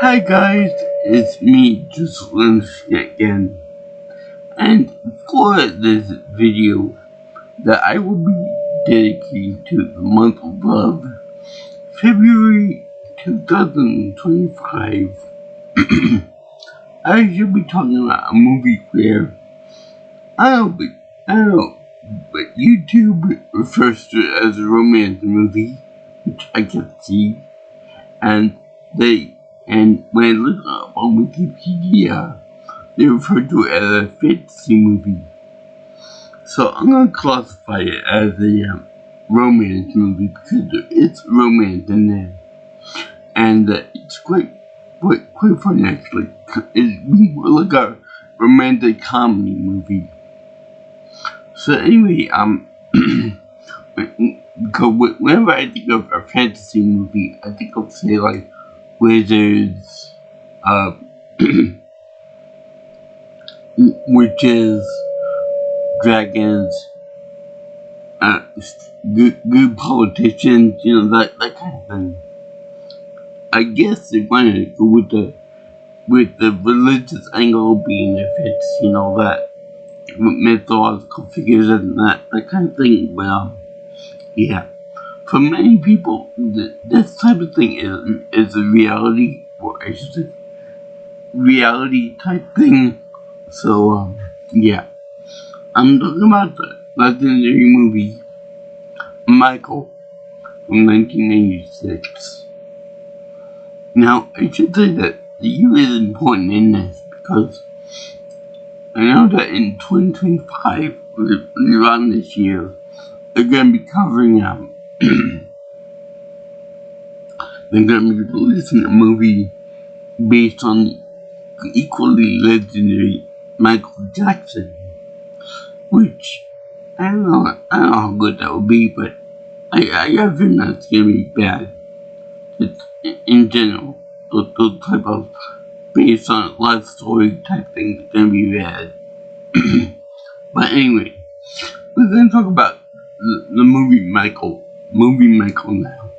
Hi guys, it's me, Jocelyn again, and for this video that I will be dedicating to the month of love, February 2025, I should be talking about a movie where I don't know, but YouTube refers to it as a romance movie, which I can see, and when I look up on Wikipedia, they refer to it as a fantasy movie. So I'm gonna classify it as a romance movie because there is romance in there, and it's quite funny actually. It's more like a romantic comedy movie. So anyway, because whenever I think of a fantasy movie, I think of say like wizards, uh, witches, dragons, good politicians, that kind of thing. I guess they wanted to go with the religious angle being a fit, that mythological figures and that kind of thing. But yeah, for many people, this type of thing is a reality, or I should say, reality type thing. So yeah, I'm talking about the legendary movie Michael from 1986. Now, I should say that the year is important in this because I know that in 2025, around this year, they're going to be covering they're going to be releasing a movie based on the equally legendary Michael Jackson, which I don't know how good that will be, but I have a feeling that's going to be bad. It's, in general, those type of based on life story type things are gonna be bad. But anyway, we're gonna talk about the movie Michael now.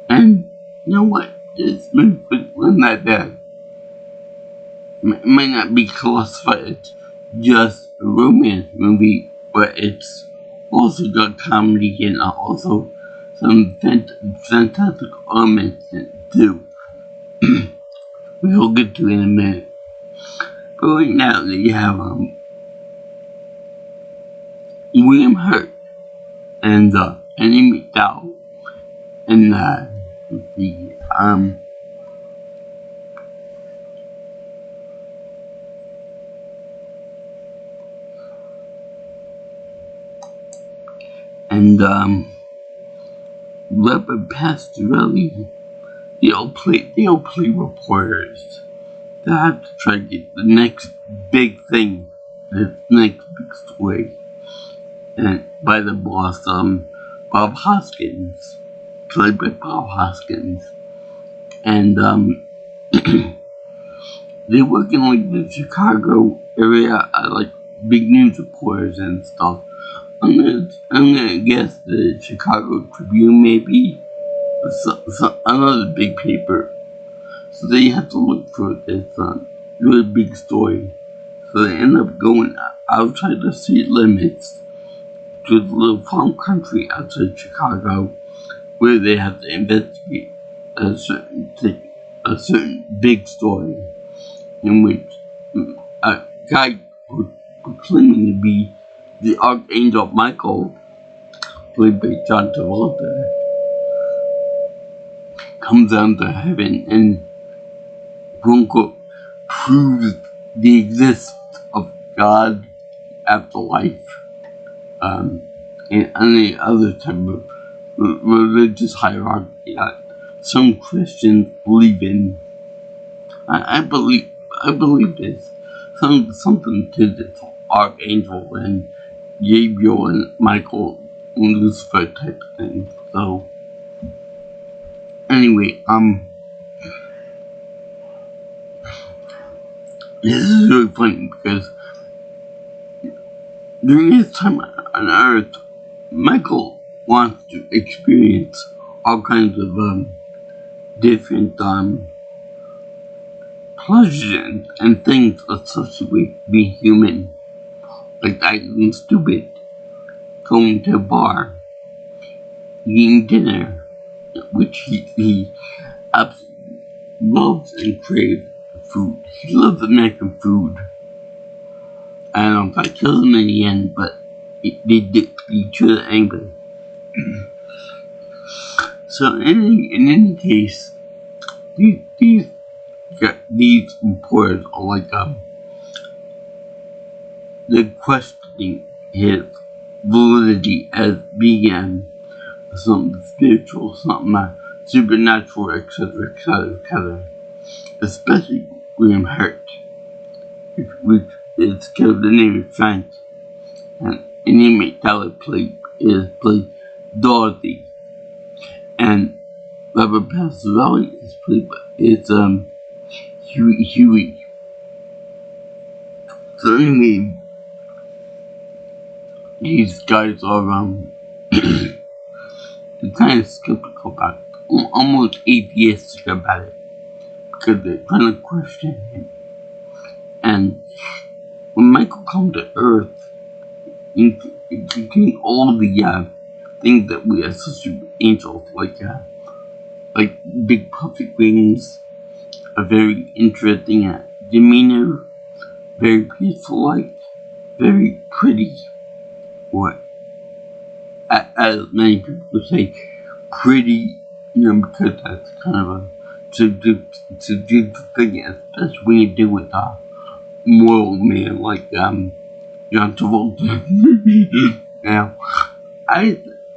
And you know what? This movie wasn't that bad. It might not be classified as just a romance movie, but it's also got comedy and also some fantastic elements in it too. We'll get to in a minute. But right now you have William Hurt and Annie McDowell and the Robert Pastorelli. They all play reporters. They have to try to get the next big thing, the next big story, and by the boss, Bob Hoskins, played by Bob Hoskins, and they work in like the Chicago area, like big news reporters and stuff. I'm gonna guess the Chicago Tribune maybe, another big paper. So they have to look for this really big story. So they end up going outside the city limits to the little farm country outside Chicago, where they have to investigate a certain thing, a certain big story, in which a guy claiming to be the Archangel Michael, played by John Travolta, comes down to heaven and quote unquote proves the existence of God, afterlife, and any other type of religious hierarchy that some Christians believe in. I believe this. Something to this Archangel and Gabriel and Michael and Lucifer type of thing. So anyway, this is really funny because during his time on Earth, Michael wants to experience all kinds of different pleasures and things associated with being human, like acting stupid, going to a bar, eating dinner, which he absolutely loves and craves food. He loves American food. I don't know if I killed him in the end, but they did each other anyway. So in any case, these reporters are like they're questioning his validity as being something spiritual, something supernatural, etc., etc., etc. Especially William Hurt, which is kind of the name of science, and Amy McTaggart played Dorothy, and Robert Pasquale is Huey. So anyway, these guys are they're kind of skeptical about it, almost atheistic about it, because they're trying to question him. And when Michael comes to Earth, you can all the things that we associate with angels, like big puffy wings, a very interesting demeanor, very peaceful, very pretty, or as many people would say, pretty, because that's kind of a subjective thing, especially when you deal with a moral man like John Travolta. Now,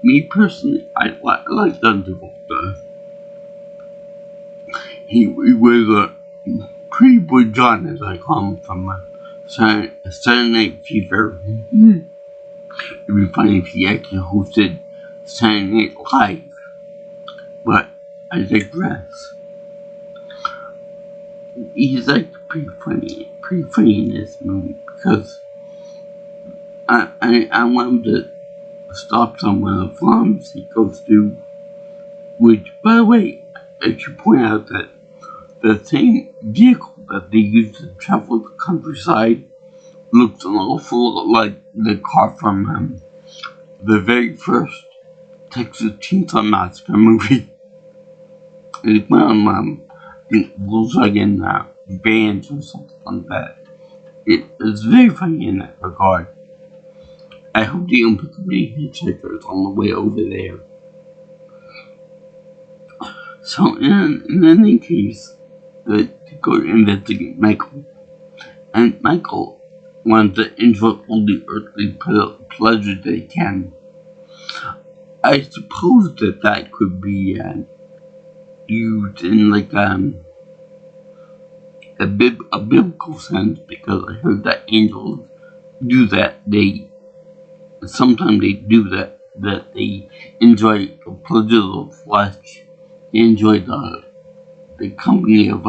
me personally, I like John Travolta. He was a pretty boy John, as I call him, from Saturday Night Fever. It'd be funny if he actually hosted Saturday Night Live, but I digress. He's pretty funny in this movie, because I want him to stop someone of farms he goes to, which, by the way, I should point out that the same vehicle that they use to travel the countryside looks an awful lot like the car from the very first Texas Chainsaw Massacre movie. It's one of Volkswagen vans or something like that. It's very funny in that regard. I hope they don't pick up any hitchhikers on the way over there. So in any case, they go to investigate Michael, and Michael wants to enjoy all the earthly pleasure that he can. I suppose that could be used in a biblical sense, because I heard that angels do that. Sometimes they do that they enjoy the pleasure of flesh. They enjoy the company of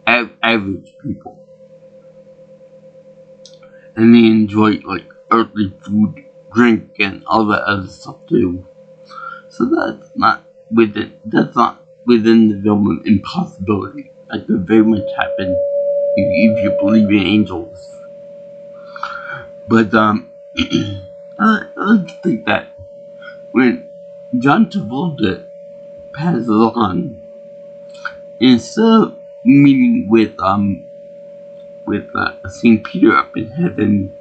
average people, and they enjoy earthly food, drink, and all that other stuff too. So that's not within the realm of impossibility. That could very much happen if you believe in angels. But I like to think that when John Travolta passes on, instead of meeting with Saint Peter up in heaven,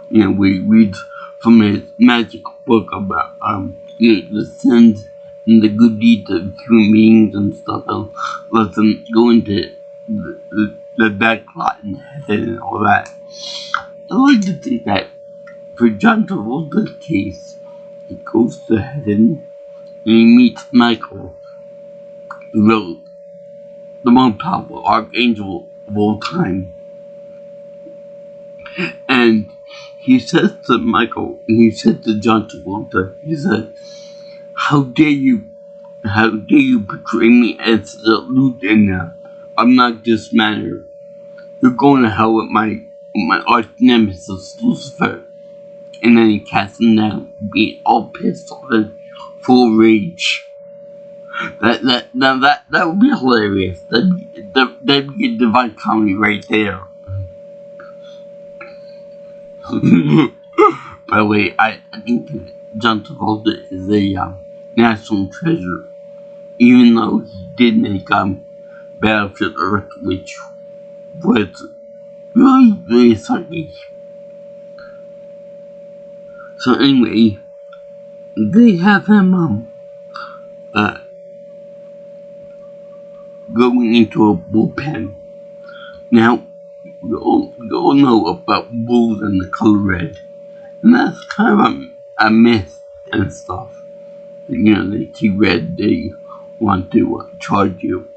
we read from his magic book about the sins and the good deeds of human beings and stuff, and let them go into the back lot in heaven and all that. I like to think that for John Travolta's case, he goes to heaven and he meets Michael, the most powerful archangel of all time. And he says to Michael, he said to John Travolta, he said, how dare you portray me as a lewd and obnoxious manner? You're going to hell with my arch nemesis, Lucifer. And then he casts him down, being all pissed off and full of rage. That would be hilarious. That'd be a divine comedy right there. By the way, I think John Travolta is a national treasure, even though he did make Battlefield Earth, which was really sucky. So anyway, they have him going into a bullpen. Now, we all know about bulls and the color red, and that's kind of a myth and stuff. You know, they see red, they want to charge you,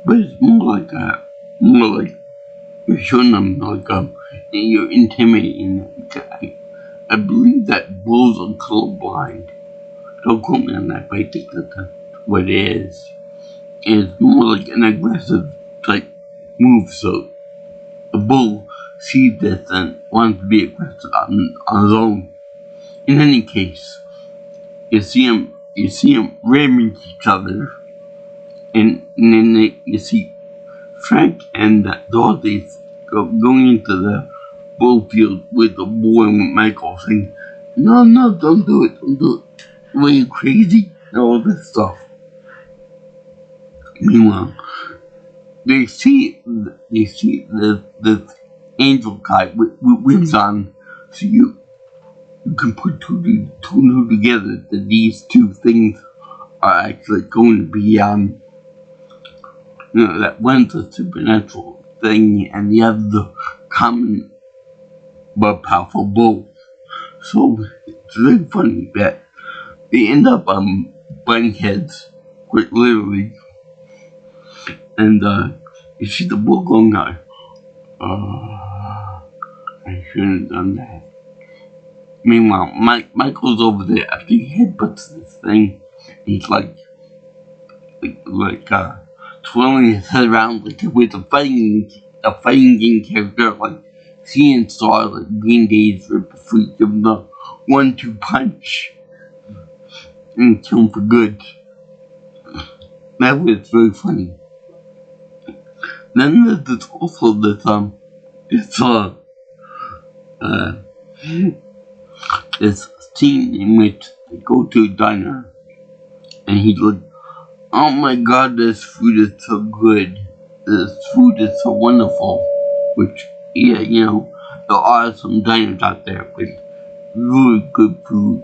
but it's more like you're showing them you're intimidating them. I believe that bulls are colorblind. Don't quote me on that, but I think that's what it is. And it's more like an aggressive type move, so a bull sees this and wants to be aggressive on his own. In any case, you see him ramming each other, and then you see Frank and Dorothy going into the bull field with the boy and Michael saying, no, don't do it. Were you crazy? And all this stuff. Meanwhile, they see this angel guy with wings on, so you can put two together that these two things are actually going to be that one's a supernatural thing and the other's a common but powerful bull. So it's really funny that they end up butting heads, quite literally. And you see the bull going I shouldn't have done that. Meanwhile, Michael's over there after he headbutts this thing. He's like twirling his head around like with a fighting game character like seeing Star, like Green Day's Ripper Freak, give him the 1-2 punch and kill him for good. That was very funny. Then there's also this scene in which they go to a diner and he's like, oh my god, this food is so good. This food is so wonderful. Which, yeah, there are some diners out there with really good food.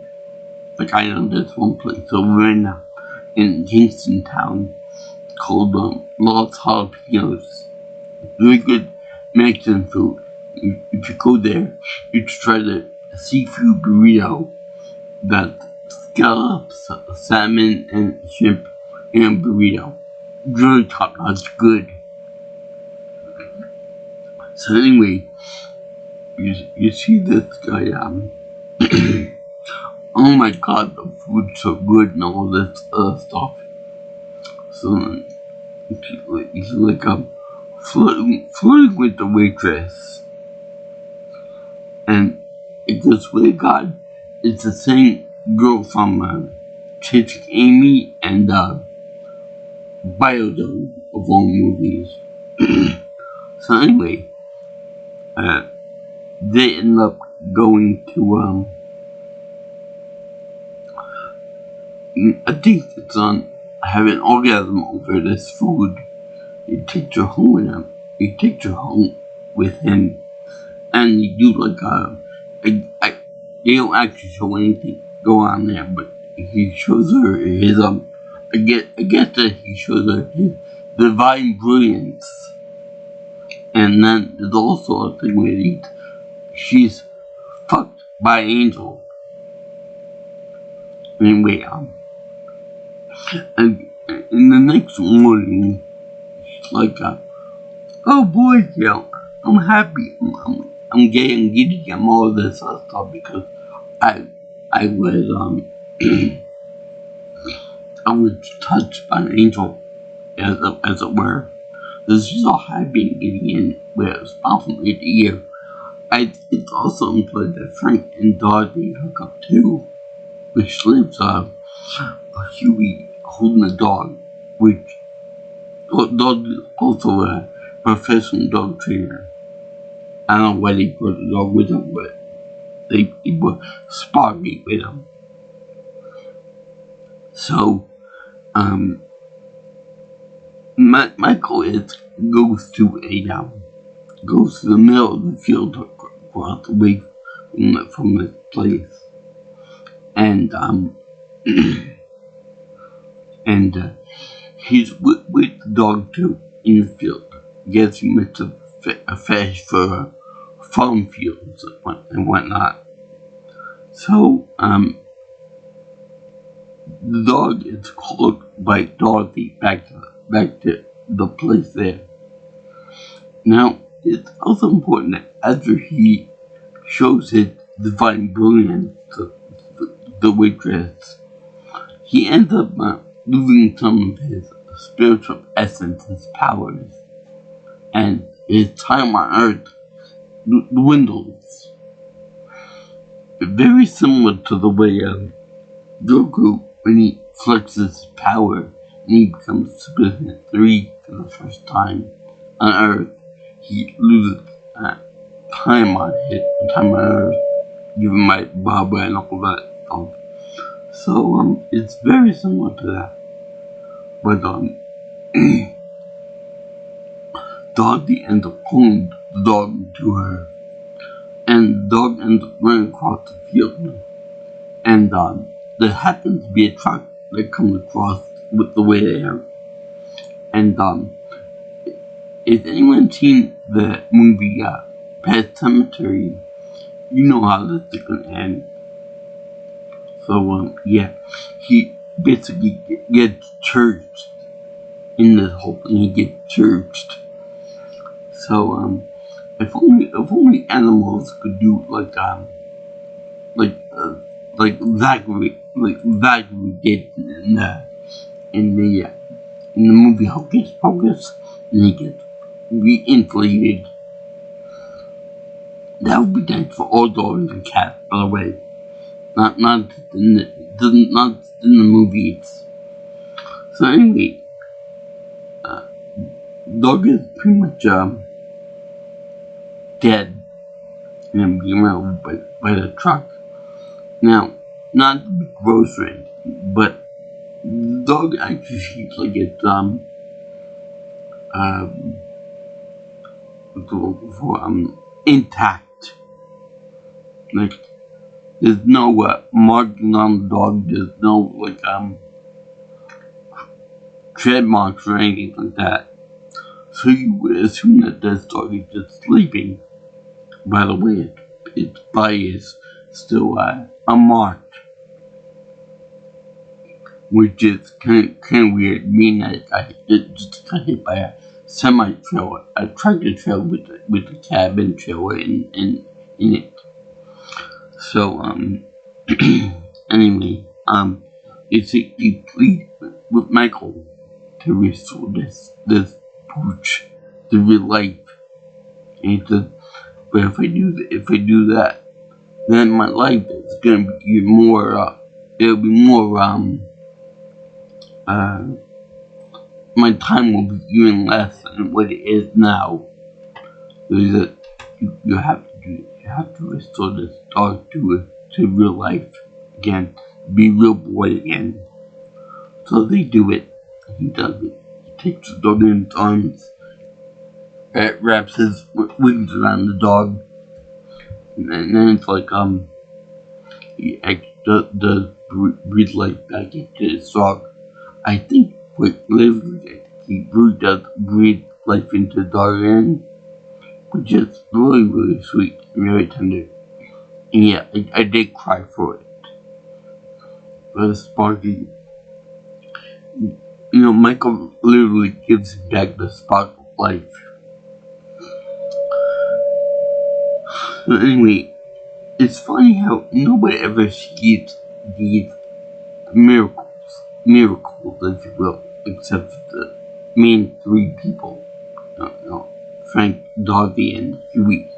Like I know there's one place over in Kingston Town called Los Jalapenos. Really good Mexican food. If you go there, you try the seafood burrito. That's scallops, salmon, and shrimp in a burrito. Really top notch, good. So anyway, you see this guy, oh my god, the food's so good and all this other stuff. So he's like flirting with the waitress, and it goes, swear to God, it's the same girl from Chasing Amy and Biodome of all movies. So anyway, they end up going to I think it's have an orgasm over this food. He takes her home with him, and you do like they don't actually show anything go on there, but he shows her his I get that he shows her his divine brilliance, and then there's also a thing where she's fucked by an angel. Anyway, and in the next morning, she's like, oh boy, yeah, I'm happy, I'm gay and giddy, I'm all this other stuff because I was I was touched by an angel, as it were. This is all happy and giddy and where it's from ear to ear. I think it's also implied that Frank and Dorothy hook up too, which leaves Huey holding a dog, which dog is also a professional dog trainer. I don't know why they brought the dog with him, but they brought Sparky with him. So, Michael goes to the middle of the field across the way from this place, and he's with the dog too in the field. Guess he missed a fish for farm fields and whatnot. So the dog is called by Dorothy back to the place there. Now, it's also important that after he shows his divine brilliance to the waitress, he ends up losing some of his spiritual essence, his powers, and his time on Earth dwindles. Very similar to the way Goku, when he flexes his power and he becomes Super Saiyan 3 for the first time on Earth, he loses time on Earth, given by Baba and all that stuff. So it's very similar to that. But Dorothy ends up pulling the dog to her, and the dog ends up running across the field. And there happens to be a truck that comes across with the way there. And if anyone's seen the movie Pet Cemetery, you know how this is gonna end. So yeah, he basically gets churched in this whole thing. He gets churched. So if only animals could do like Zachary did in the movie Hocus Pocus, and he gets reinflated. That would be nice for all dogs and cats, by the way. Not in the movies. So anyway, dog is pretty much dead and being around by the truck. Now, not to be gross or anything, but the dog actually seems like it's intact. Like there's no marking on the dog. There's no tread marks or anything like that. So you would assume that this dog is just sleeping. By the way, its body is still unmarked, which is kind of weird. Meaning that it just got hit by a semi-trailer, a tractor trailer with a cabin trailer in it. So anyway, he plead with Michael to restore this pooch to real life, and he said, but if I do that, then my life is gonna be even more. It'll be more. My time will be even less than what it is now. So that you have to do it. You have to restore this dog to real life again, be real boy again. So they do it. He does it. He takes the dog in his arms, wraps his wings around the dog, and then it's like he does breathe life back into his dog. I think he really does breathe life into the dog again, which is really, really sweet and very tender. And yeah, I did cry for it. But Sparky, Michael literally gives back the spark of life. So anyway, it's funny how nobody ever sees these miracles, if you will, except the main three people, Frank, Dorothy, and Huey,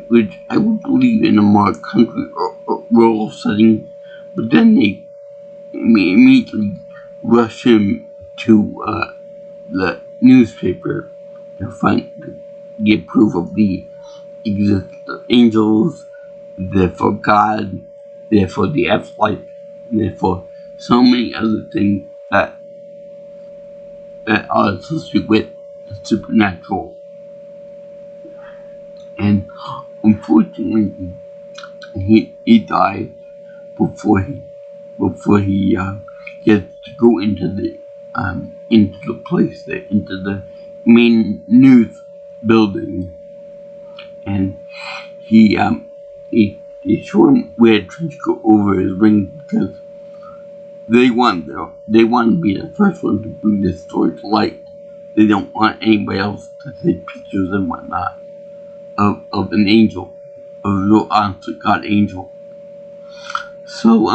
which I would believe in a more country or rural setting, but then they immediately rush him to the newspaper to get proof of the existence of angels, therefore God, therefore the afterlife, therefore so many other things that are associated with the supernatural. And unfortunately, he died before he gets to go into the place there, into the main news building, and he showed him where a trench coat over his ring because they want to be the first one to bring this story to light. They don't want anybody else to take pictures and whatnot of an angel, of a real honest to God angel. So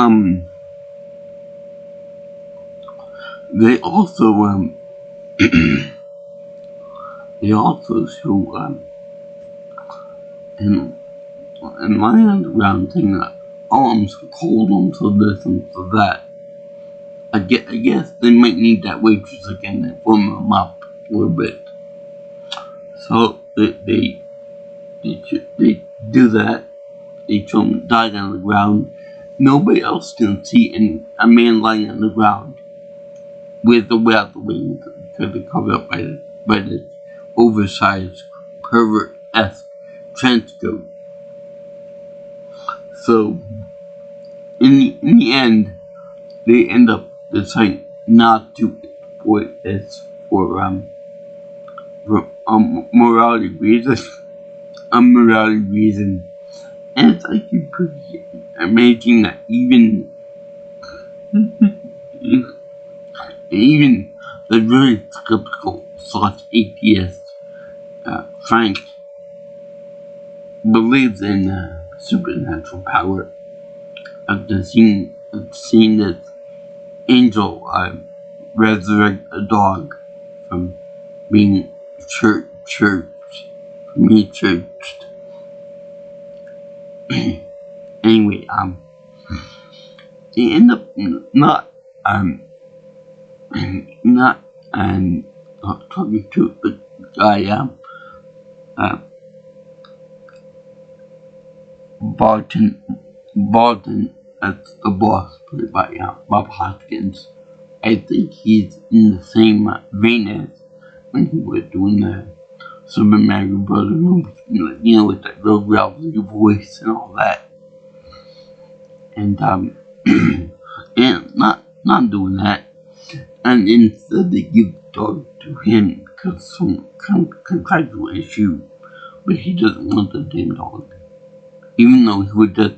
they also show in my underground thing that I'm so cold, I'm so this and so that. I guess they might need that waitress again to warm them up a little bit. So they do that. They show him died on the ground. Nobody else can see a man lying on the ground with the wings because they're covered up by the oversized pervert-esque trench coat. So in the end, they end up deciding not to exploit this for morality reasons. And it's actually pretty amazing that even the really skeptical / atheist Frank believes in supernatural power after seeing this angel resurrect a dog from being churched. Anyway, they end up not talking to the guy Barton, that's the boss, played by Bob Hoskins. I think he's in the same vein as when he was doing the Super Mario Brothers movie, with that real gravelly voice and all that. And and not doing that. And instead they give the dog to him because some contractual issue, but he doesn't want the damn dog. Even though he would just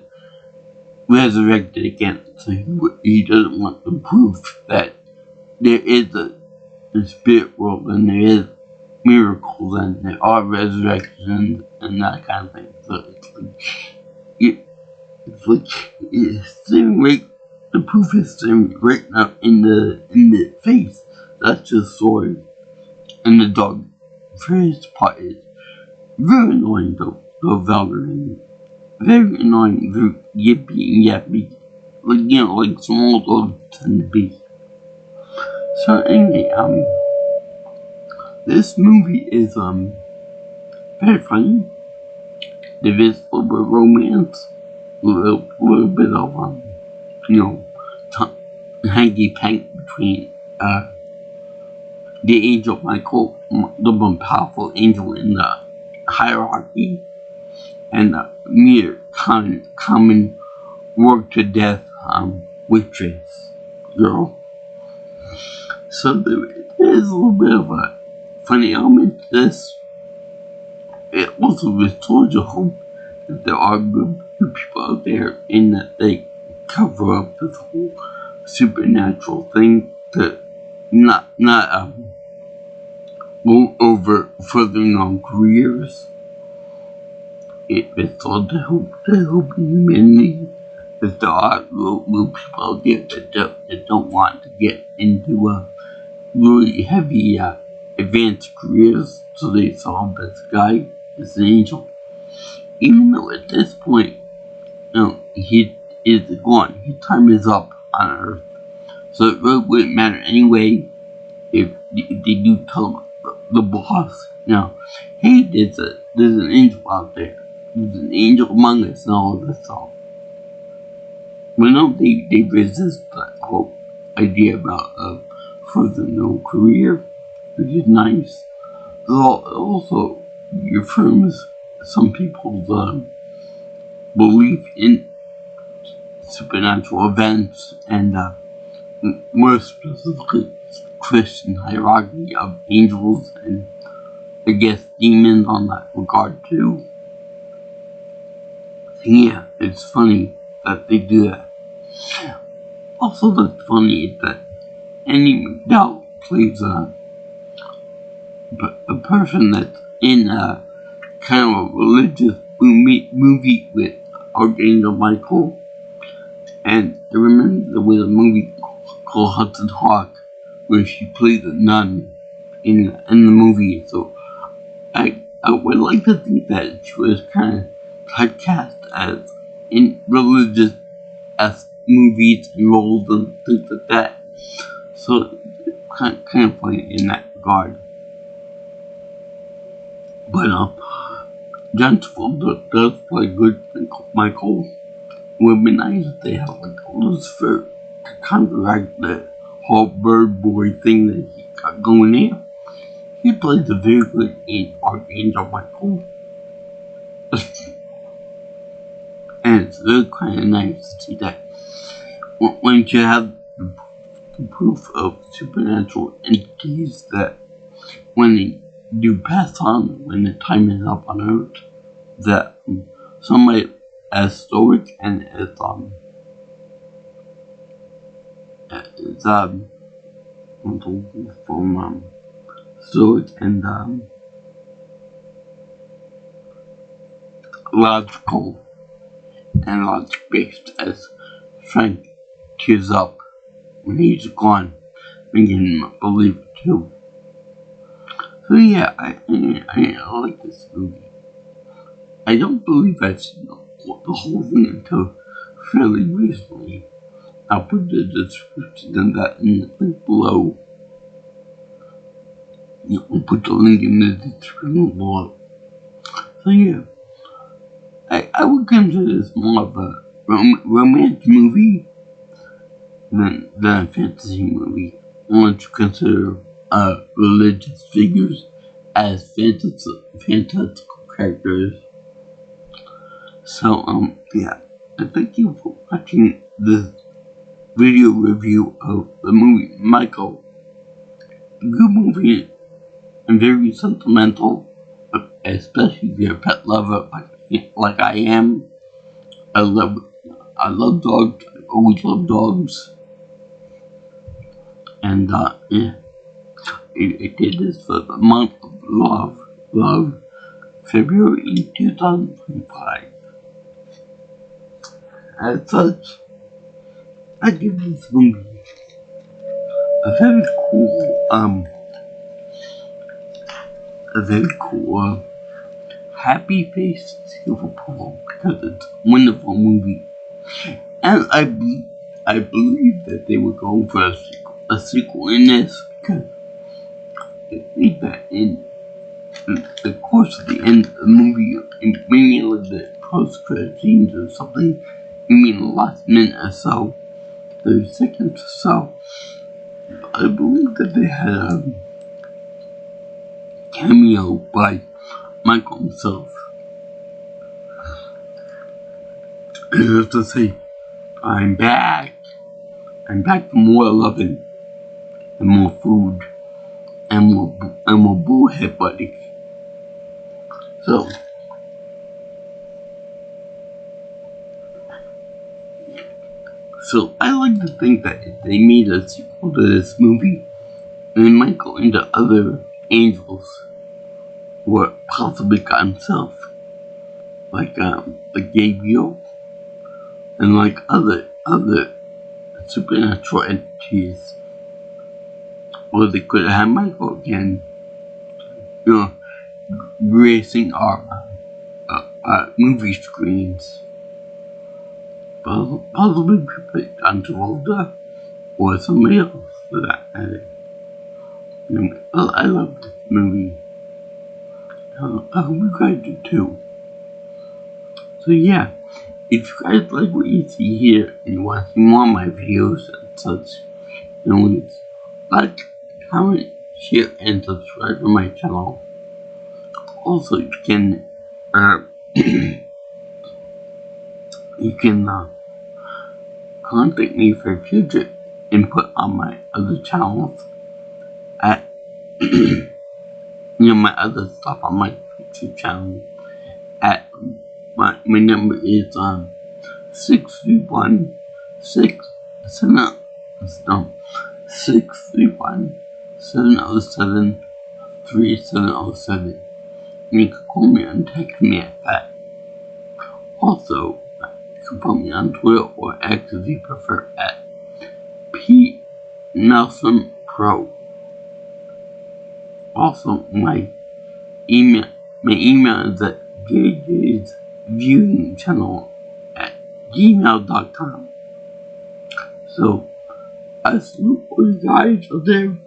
resurrect it again, so he doesn't want the proof that there is a spirit world and there is miracles and there are resurrections and that kind of thing. So it's staring right, the proof is staring right now in the face. That's the story. And the dog, for his part, is very annoying though Valkyrie. Very annoying, very yippy and yappy. Like small dogs tend to be. So anyway, this movie is very funny. There is a little bit of romance, a little bit of hanky panky between the angel Michael, the most powerful angel in the hierarchy, and the mere common work to death waitress girl. So there is a little bit of a funny element to this. It also restores your hope that there are good people out there and that they cover up this whole supernatural thing to not go over furthering on careers. It restores the hope in humanity that there are real people out there that don't want to get into really heavy advanced careers, so they saw this guy as an angel. Even though at this point, he is gone, his time is up on Earth. So it really wouldn't matter anyway if they do tell the boss, hey, there's an angel out there. There's an angel among us and all of this stuff. But no, they resist that whole idea about further no career, which is nice. It also reaffirms some people's belief in supernatural events and more specifically Christian hierarchy of angels and I guess demons on that regard too. Yeah, it's funny that they do that. Also, that's funny is that Andie MacDowell plays a person that's in a kind of a religious movie with Archangel Michael. And I remember there was a movie called Hudson Hawk where she played a nun in the movie. So I would like to think that she was kind of typecast as in religious as movies and roles and things like that. So kind of funny in that regard. But John Travolta does play good Michael. It would be nice if they have like a Lucifer to counteract the whole bird boy thing that he got going there. He plays a very good Archangel Michael. And it's really kind of nice to see that when you have the proof of supernatural entities that when they do pass on, when the time is up on Earth, that somebody as stoic and as from stoic and logical and logic based as Frank tears up when he's gone and can believe it too. So yeah, I like this movie. I don't believe I've seen the whole thing until fairly recently. I'll put the description of that in the link below. I'll put the link in the description below. So yeah, I would consider this more of a romance movie than a fantasy movie. Once you consider religious figures as fantastical characters. So yeah, I thank you for watching this video review of the movie Michael. Good movie and very sentimental, especially if you're a pet lover like I am. I love dogs. I always love dogs. And yeah, it did this for the month of love, February 2025. As such, I give this movie a very cool, happy face silver approval because it's a wonderful movie. And I believe that they were going for a sequel in this because I think that in the course of the end of the movie, maybe like the post-credit scenes or something, maybe in the last minute or so, 30 seconds or so, I believe that they had a cameo by Michael himself. And I have to say, I'm back for more loving and more food and more bullhead buddy. So I like to think that if they made a sequel to this movie, they might go into other angels or possibly God himself, like Gabriel and like other supernatural entities. Or they could have Michael again, gracing our movie screens. Possibly John Travolta or somebody else for that matter. I love this movie. I hope you guys do too. So yeah, if you guys like what you see here and you want to see more of my videos and such, please like, comment, share, and subscribe to my channel. Also, you can contact me for future input on my other channels at my other stuff on my YouTube channel at my number is 631 707 3707. And you can call me and text me at that. Also, you can follow me on Twitter or X if you prefer at P Nelson Pro. Also, my email is at JJ's Viewing Channel at gmail.com. So, I salute all you guys out there.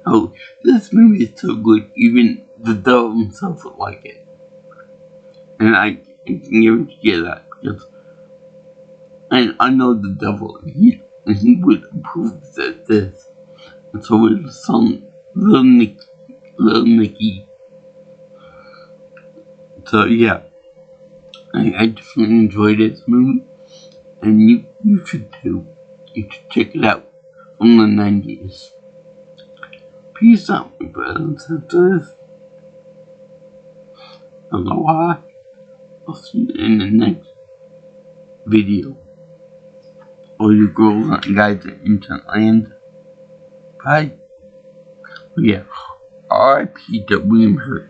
Oh, this movie is so good, even the devil himself would like it. And I can guarantee you that, because I know the devil, and he would approve of this. And so would his son, Little Nicky. So yeah, I definitely enjoyed this movie, and you should too. You should check it out from the 90s. Peace out, my brothers and sisters. Aloha. I'll see you in the next video. All you girls and guys at Internet Land. Bye. Oh yeah. R.I.P. to William Hurt.